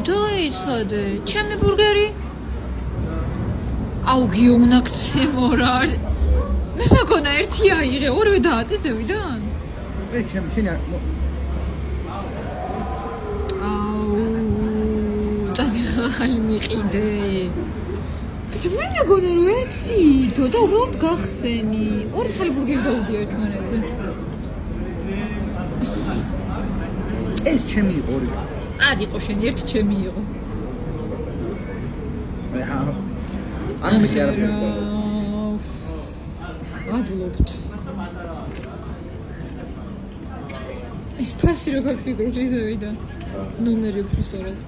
დაიცადე, ჩემი ბურგერი? აუ გიუნაქცე მორარ. მე მეგონა ერთი აიღე, ორივე დაატე ზევიდან? ჩემი შენ აუ წადი ხალი მიყიდე. მე მეგონა რომ ერთი თო და უბრალოდ გახსენი. ორი ხალი ბურგერი დაუდია ერთმანეთზე. ეს ჩემი იყო ორი. არ იყო შენ ერთი ჩემი იყო. ანუ მე არ ადლობთ. ეს ფასი როგორ ფიგურით ისევიდან. ნომერი უფრო სწორად.